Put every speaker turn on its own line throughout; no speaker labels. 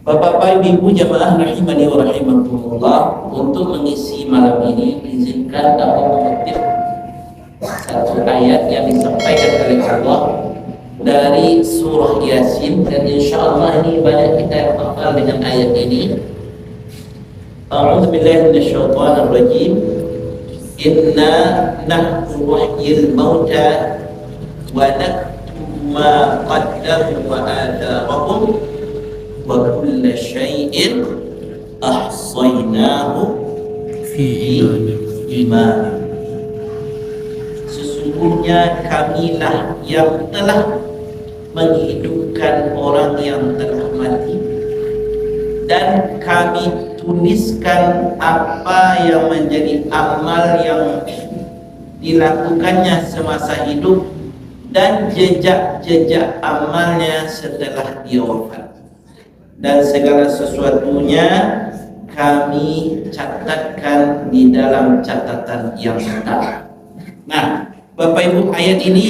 Bapak Ibu jamaah rahimani wa rahimakumullah, untuk mengisi malam ini izinkan aku mengutip satu ayat yang disampaikan oleh Allah dari surah Yasin, dan insyaallah ini banyak kita yang hafal dengan ayat ini. A'udzu billahi minasyaitonir rajim. Inna nahnu nuhyil mauta wa naktubu ma qaddamu wa atharahum wa kulla syai'in ahsaynahu fi imam. Sesungguhnya kamilah yang telah menghidupkan orang yang telah mati, dan kami tuliskan apa yang menjadi amal yang dilakukannya semasa hidup dan jejak-jejak amalnya setelah dia wafat. Dan segala sesuatunya kami catatkan di dalam catatan yang tetap. Nah, Bapak Ibu, ayat ini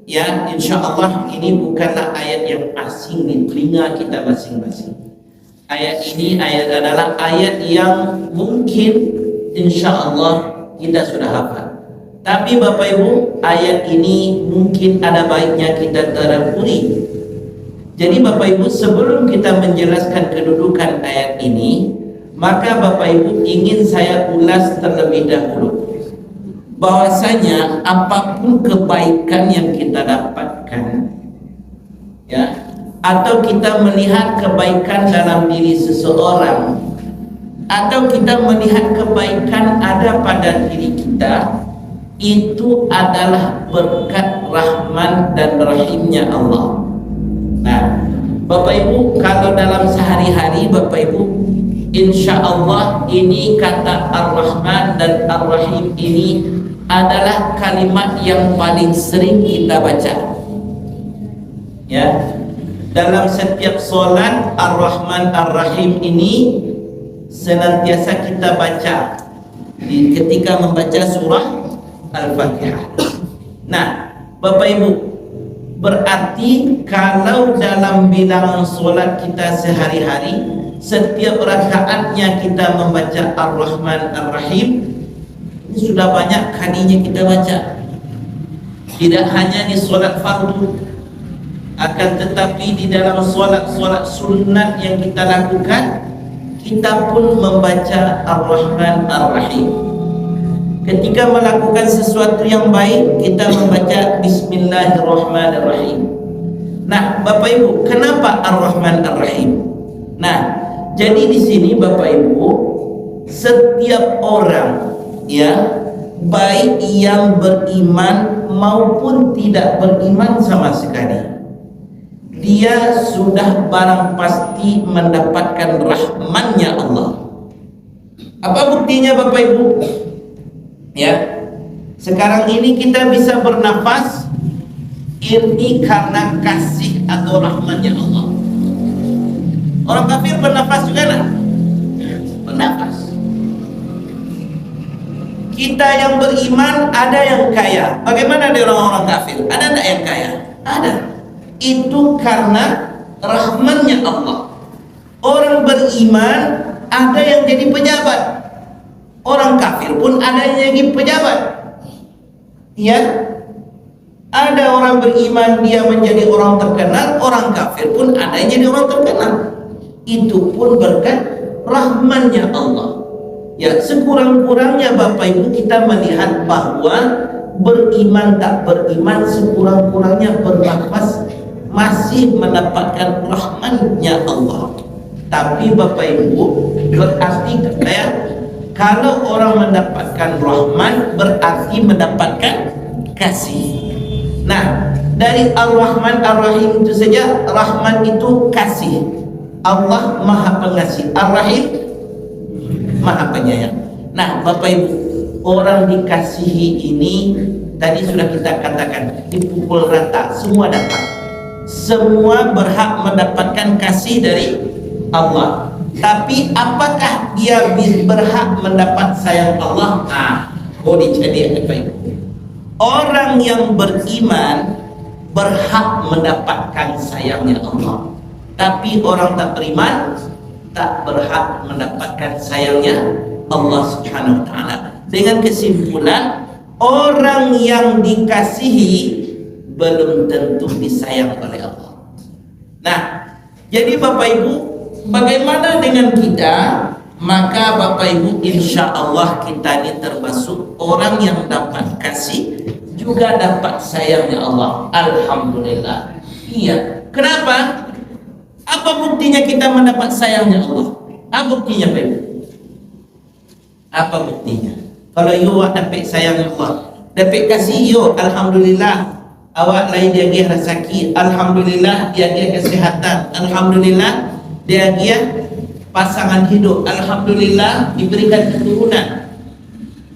ya, insya Allah ini bukanlah ayat yang asing di telinga kita masing-masing. Ayat ini adalah ayat yang mungkin insya Allah kita sudah hafal. Tapi Bapak Ibu, ayat ini mungkin ada baiknya kita tadabburi. Jadi Bapak Ibu, sebelum kita menjelaskan kedudukan ayat ini, maka Bapak Ibu ingin saya ulas terlebih dahulu bahwasanya apapun kebaikan yang kita dapatkan, ya, atau kita melihat kebaikan dalam diri seseorang, atau kita melihat kebaikan ada pada diri kita, itu adalah berkat rahman dan rahimnya Allah. Nah, Bapak Ibu, kalau dalam sehari-hari Bapak Ibu, insya Allah ini kata Ar-Rahman dan Ar-Rahim ini adalah kalimat yang paling sering kita baca. Ya, dalam setiap solat Ar-Rahman Ar-Rahim ini senantiasa kita baca ketika membaca surah Al-Fatihah. Nah, Bapak Ibu, berarti kalau dalam bilangan solat kita sehari-hari, setiap rakaatnya kita membaca Ar-Rahman Ar-Rahim, ini sudah banyak kalinya kita baca. Tidak hanya di solat fardu, akan tetapi di dalam solat-solat sunat yang kita lakukan, kita pun membaca Ar-Rahman Ar-Rahim. Ketika melakukan sesuatu yang baik, kita membaca Bismillahirrahmanirrahim. Nah, Bapak Ibu, kenapa Ar-Rahman Ar-Rahim? Nah, jadi di sini Bapak Ibu, setiap orang, ya, baik yang beriman maupun tidak beriman sama sekali, dia sudah barang pasti mendapatkan rahmannya Allah. Apa buktinya Bapak Ibu? Ya, sekarang ini kita bisa bernafas, ini karena kasih atau rahmannya Allah. Orang kafir bernafas juga lah, bernafas. Kita yang beriman ada yang kaya. Bagaimana dengan orang kafir? Ada enggak yang kaya? Ada. Itu karena rahmannya Allah. Orang beriman ada yang jadi pejabat. Orang kafir pun ada yang jadi pejabat. Ya, ada orang beriman dia menjadi orang terkenal, orang kafir pun ada yang jadi orang terkenal. Itu pun berkat rahmannya Allah. Ya, sekurang-kurangnya Bapak Ibu kita melihat bahwa beriman tak beriman, sekurang-kurangnya bernafas masih mendapatkan rahmannya Allah. Tapi Bapak Ibu, berarti kalau orang mendapatkan rahman berarti mendapatkan kasih. Nah, dari Ar-Rahman Ar-Rahim itu saja, rahman itu kasih. Allah Maha Pengasih, Ar-Rahim Maha Penyayang. Nah, Bapak Ibu, orang dikasihi ini tadi sudah kita katakan, dipukul rata, semua dapat. Semua berhak mendapatkan kasih dari Allah. Tapi apakah dia berhak mendapat sayang Allah? Nah, jadi Bapak Ibu, orang yang beriman berhak mendapatkan sayangnya Allah. Tapi orang tak beriman tak berhak mendapatkan sayangnya Allah Subhanahu wa taala. Dengan kesimpulan, orang yang dikasihi belum tentu disayang oleh Allah. Nah, jadi Bapak Ibu, bagaimana dengan kita? Maka Bapak Ibu, insya Allah kita ini termasuk orang yang dapat kasih, juga dapat sayangnya Allah. Alhamdulillah. Iya. Kenapa? Apa buktinya kita mendapat sayangnya Allah? Apa buktinya Bapak Ibu? Apa buktinya? Kalau awak dapat sayangnya Allah, dapat kasih yo, alhamdulillah. Awak lain dia rezeki, alhamdulillah dia kesehatan, alhamdulillah dia pasangan hidup, alhamdulillah diberikan keturunan.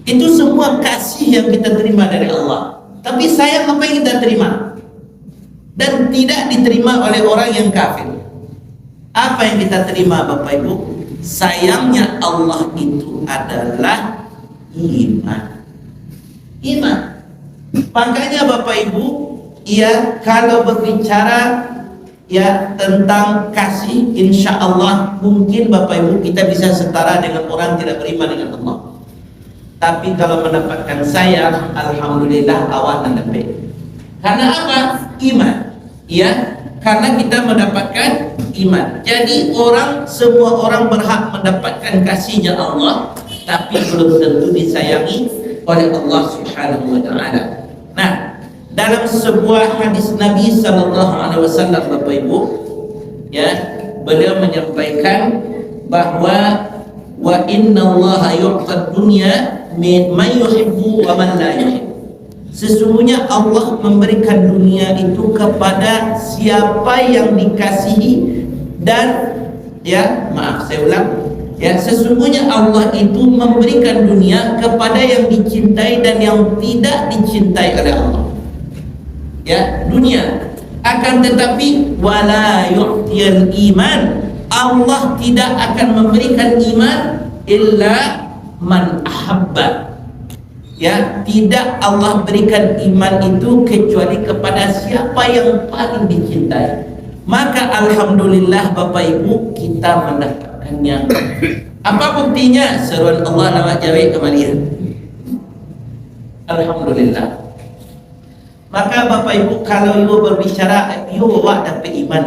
Itu semua kasih yang kita terima dari Allah. Tapi sayang apa yang kita terima? Dan tidak diterima oleh orang yang kafir. Apa yang kita terima Bapak Ibu? Sayangnya Allah itu adalah iman. Iman. Makanya Bapak Ibu, ya kalau berbicara ya tentang kasih, insya Allah mungkin Bapak Ibu kita bisa setara dengan orang tidak beriman dengan Allah. Tapi kalau mendapatkan sayang, alhamdulillah awak dapat. Karena apa? Iman. Ya, karena kita mendapatkan iman. Jadi semua orang berhak mendapatkan kasihnya Allah, tapi belum tentu disayangi oleh Allah Subhanahu wa taala. Nah, dalam sebuah hadis Nabi sallallahu alaihi wasallam Bapak Ibu, ya, beliau menyampaikan bahwa wa innallaha yu'tad dunya man yuhibbu wa man la yuhibbu. Sesungguhnya Allah memberikan dunia itu kepada siapa yang dikasihi dan saya ulang, sesungguhnya Allah itu memberikan dunia kepada yang dicintai dan yang tidak dicintai oleh Allah. Dunia. Akan tetapi wala yu'tiyal iman, Allah tidak akan memberikan iman illa man ahabba. Tidak Allah berikan iman itu kecuali kepada siapa yang paling dicintai. Maka alhamdulillah Bapak Ibu kita mendapatkannya. Apa buktinya? Seruan Allah lawat jawab kembalian. Alhamdulillah. Maka Bapak Ibu kalau ibu berbicara awak dapat iman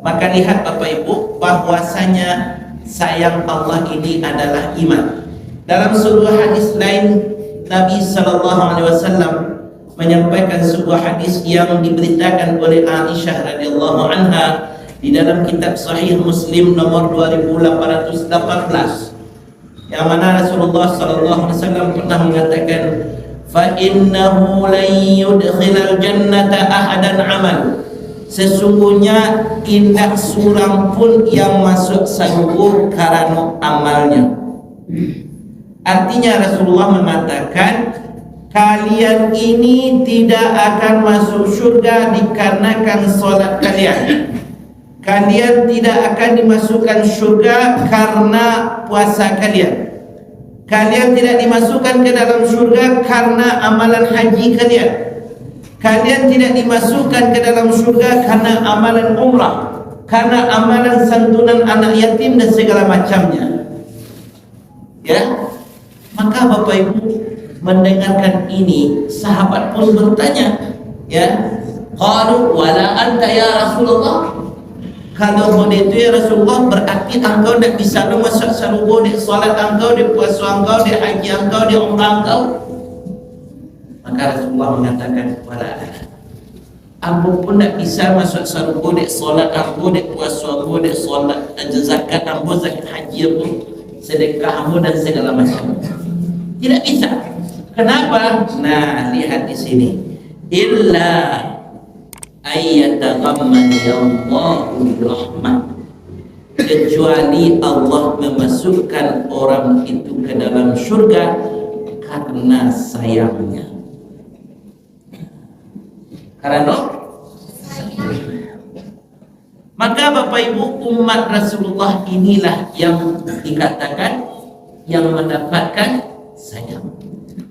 maka lihat Bapak Ibu bahwasanya sayang Allah ini adalah iman. Dalam sebuah hadis lain Nabi sallallahu alaihi wasallam menyampaikan sebuah hadis yang diberitakan oleh Aisyah radhiyallahu anha di dalam kitab Sahih Muslim nomor 2818, yang mana Rasulullah sallallahu alaihi wasallam pernah mengatakan, fa innahu lan yudkhilal jannata ahadan amal. Sesungguhnya tidak seorang pun yang masuk surga karena amalnya. Artinya Rasulullah mengatakan kalian ini tidak akan masuk surga dikarenakan solat kalian. Kalian tidak akan dimasukkan surga karena puasa kalian. Kalian tidak dimasukkan ke dalam surga karena amalan haji kalian. Kalian tidak dimasukkan ke dalam surga karena amalan umrah, karena amalan santunan anak yatim dan segala macamnya. Maka Bapak Ibu mendengarkan ini, sahabat pun bertanya, qalu wala anta ya Rasulullah. Kalau boleh itu ya Rasulullah, berarti engkau tidak bisa masuk surga di salat engkau, di puasa engkau, di haji engkau, di umrah engkau. Maka Rasulullah mengatakan, wala aku pun tidak bisa masuk surga di salat aku, di puasa aku, di salat zakat aku, zakat haji aku, sedekah aku dan segala macam. Tidak bisa. Kenapa? Nah, lihat di sini. Illa ayyataghammani Allahu birahmah. Kecuali Allah memasukkan orang itu ke dalam surga karena sayangnya. Karena maka Bapak Ibu umat Rasulullah inilah yang dikatakan yang mendapatkan sayang.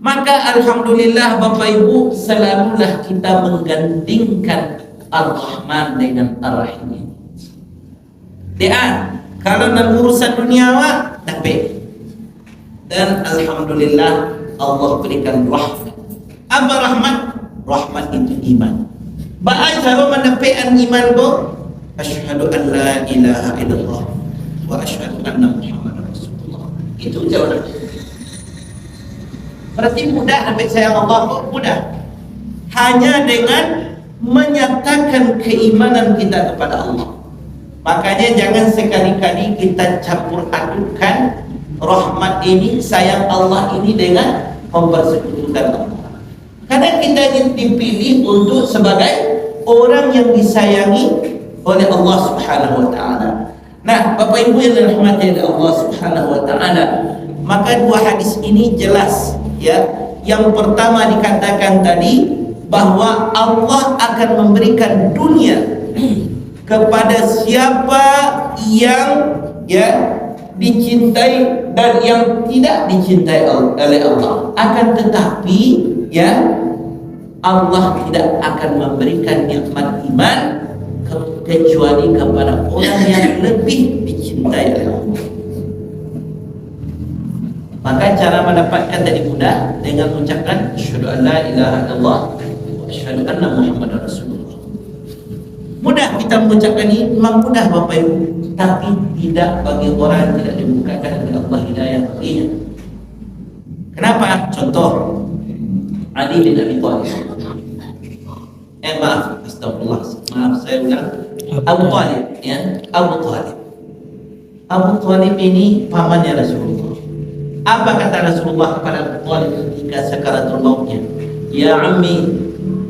Maka alhamdulillah Bapak Ibu, selalulah kita menggandingkan Ar-Rahman dengan Ar-Rahim. Dia kalau dalam urusan dunia dapat. Dan alhamdulillah Allah berikan rahmat. Apa rahmat? Rahmat itu iman. Baik cara mendapatkan iman ko, asyhadu an la ilaha illallah wa asyhadu anna Muhammadar Rasulullah. Itu jawaban. Berarti mudah dapat sayang Allah kok? Mudah. Hanya dengan menyatakan keimanan kita kepada Allah. Makanya jangan sekali-kali kita campur adukan rahmat ini, sayang Allah ini dengan mempersekutukan Allah. Karena kita dipilih untuk sebagai orang yang disayangi oleh Allah Subhanahu wa taala. Nah, Bapak Ibu yang dirahmati oleh Allah Subhanahu wa taala, maka dua hadis ini jelas ya. Yang pertama dikatakan tadi bahwa Allah akan memberikan dunia kepada siapa yang dicintai dan yang tidak dicintai oleh Allah. Akan tetapi Allah tidak akan memberikan nikmat iman kecuali kepada orang yang lebih dicintai oleh Allah. Maka cara mendapatkan tadi mudah dengan mengucapkan asyhadu an la ilaha illallah wa asyhadu anna Muhammadar Rasulullah. Mudah kita mengucapkan ini, memang mudah Bapak Ibu, tapi tidak bagi orang yang tidak dibukakan oleh Allah hidayah baginya. Kenapa? Contoh Ali bin Abi Thalib. Maaf, astagfirullah. Maaf, saya ulang. Abu Thalib, ya. Abu Thalib. Abu Thalib ini pamannya Rasulullah. Apa kata Rasulullah kepada Abu Thalib ketika sakaratul mautnya? Ya ammi,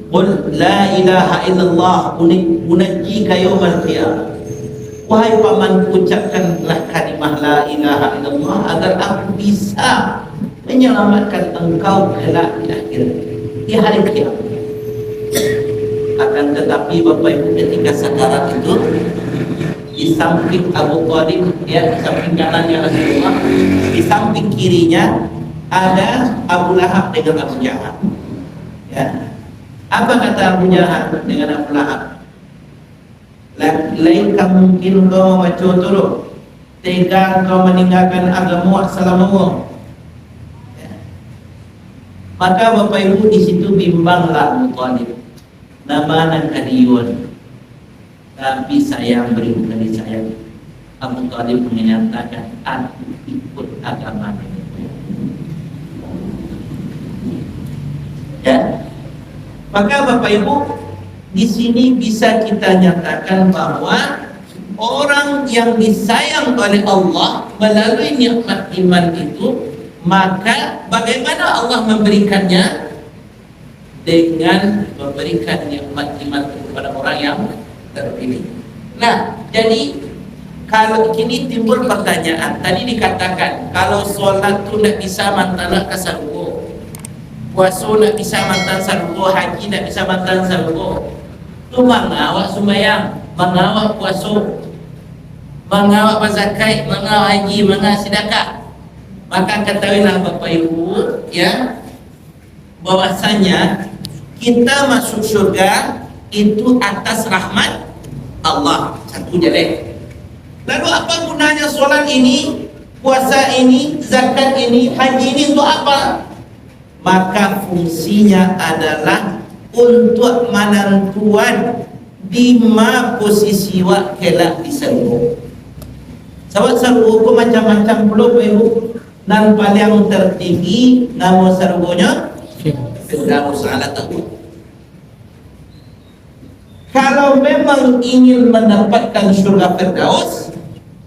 qul la ilaha illallah unajjika yaumal qiyamah. Wahai paman, ucapkanlah kalimah la ilaha illallah agar aku bisa menyelamatkan engkau kelak di akhir di hari kiamat. Akan tetapi Bapak Ibu ketika sakarat itu, di samping Abu Thalib, ya, di samping kanannya Rasulullah, di samping kirinya ada Abu Lahab dengan Abu Jahal. Ya. Apa kata Abu Jahal dengan Abu Lahab? Lain kamu mungkin kau baca turut, tega kau meninggalkan agama selama. Ya. Maka Bapak Ibu di situ bimbanglah Abu Thalib. Nama anak kadiun, tapi sayang beri bukan disayang. Abu Thalib menyatakan aku ikut agama ini. Ya, maka Bapak Ibu di sini bisa kita nyatakan bahwa orang yang disayang oleh Allah melalui nikmat iman itu, maka bagaimana Allah memberikannya? Dengan memberikan nikmat iman kepada orang yang terpilih. Nah, jadi kalau kini timbul pertanyaan, tadi dikatakan kalau solat tu tidak bisa mantan kasargo, puasa tidak bisa mantan sargo, haji tidak bisa mantan sargo. Tu mengawak sembahyang, mengawak puasa, mengawak zakat, mengawak haji, mengawak sedekah. Maka ketahuilah Bapak Ibu, ya, bahwasanya kita masuk surga itu atas rahmat Allah. Satu jadi. Lalu apa gunanya solat ini, puasa ini, zakat ini, haji ini untuk apa? Maka fungsinya adalah untuk menentukan di mana posisi wak kelak di surga. Sebab surga itu macam-macam puluh Ibu. Dan paling tertinggi nama surganya Firdaus ala ta'ala. Kalau memang ingin mendapatkan surga Firdaus,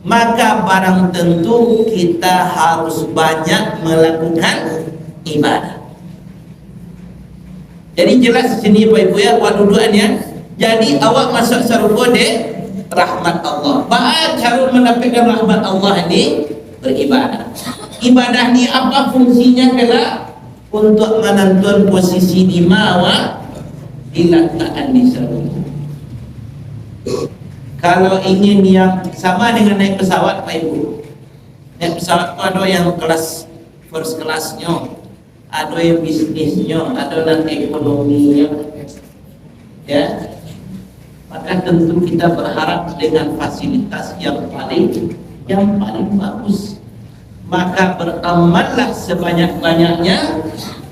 maka barang tentu kita harus banyak melakukan ibadah. Jadi jelas sini Bapak Ibu ya, waduduannya. Jadi awak masuk surga deh rahmat Allah. Bagaimana cara mendapatkan rahmat Allah ini? Beribadah. Ibadah ni apa fungsinya kelak? Untuk menentukan posisi di mana diletakkan di surga. Kalau ingin yang sama dengan naik pesawat Pak Ibu, naik pesawat itu ada yang kelas first classnya, ada yang bisnisnya, ada yang ekonominya, ya. maka tentu kita berharap dengan fasilitas yang paling bagus. Maka beramallah sebanyak-banyaknya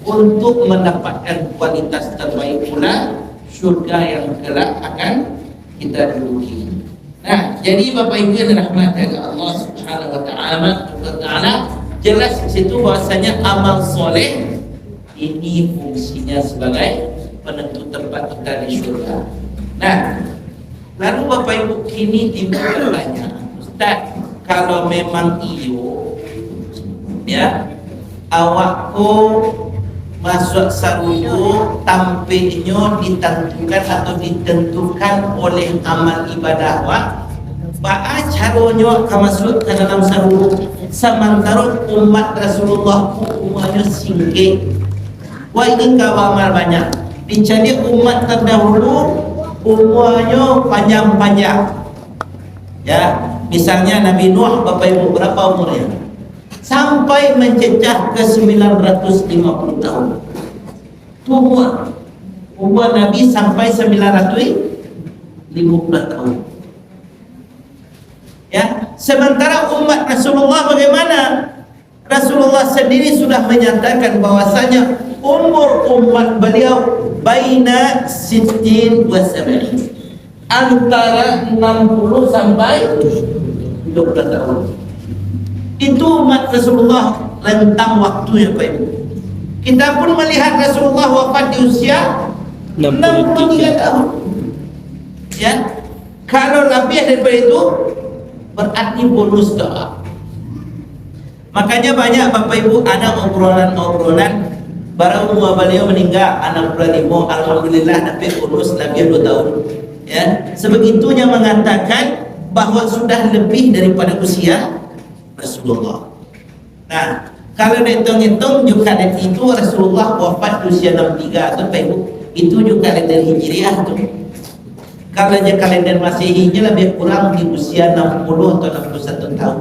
untuk mendapatkan kualitas terbaik pula syurga yang kelak akan kita duduki. Nah, jadi Bapak Ibu yang dirahmati Allah Subhanahu wa taala, jelas di situ bahwasanya amal soleh ini fungsinya sebagai penentu tempat kita di surga. Nah, lalu Bapak Ibu kini bertanya, Ustaz, kalau memang iyo, ya, awakku masuk saruku tampilnya ditentukan atau ditentukan oleh amal ibadah awak, bagaimana caranya akan masuk ke dalam saruku sementara umat Rasulullah umumnya singgih. Wah, ini kau amal banyak. Dicari umat terdahulu umurnya panjang-panjang. Ya, misalnya Nabi Nuh, Bapak Ibu, berapa umurnya? Sampai mencecah ke 950 tahun. Itu umur Nabi sampai 950 tahun. Ya, sementara umat Rasulullah bagaimana? Rasulullah sendiri sudah menyatakan bahwasanya umur umat beliau baina 60 wa 70, antara 60 sampai 20 tahun. Itu umat Rasulullah rentang waktu ya Pak Ibu. Kita pun melihat Rasulullah wafat di usia 63 tahun. Ya, kalau lebih daripada itu berarti bonus doa. Makanya banyak Bapak Ibu ada obrolan baru umur beliau meninggal 65, alhamdulillah dapat bonus lebih 2 tahun. Ya, sebegitunya mengatakan bahwa sudah lebih daripada usia Rasulullah. Nah, kalau dihitung-hitung juga dari itu Rasulullah wafat di usia 63 atau Pak Ibu, itu juga kalender Hijriah tuh. Kalau kalender Masehinya lebih kurang di usia 60 atau 61 tahun.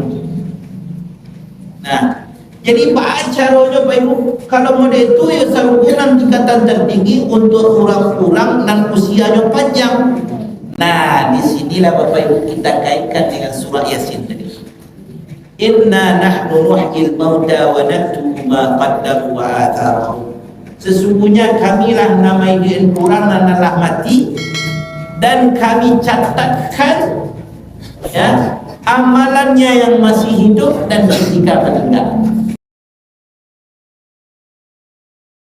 Nah, jadi pak caranya Pak Ibu, kalau model itu ya saluran tingkatan tertinggi untuk orang-orang dan usianya panjang. Nah, disinilah Bapak Ibu kita kaitkan dengan surah Yasin tadi. Inna nahnu nuhyil mauta wa naktubu ma qaddamu wa atharu. Sesungguhnya kamilah namai dia orang dan telah mati, dan kami catatkan ya amalannya yang masih hidup dan ketika meninggal.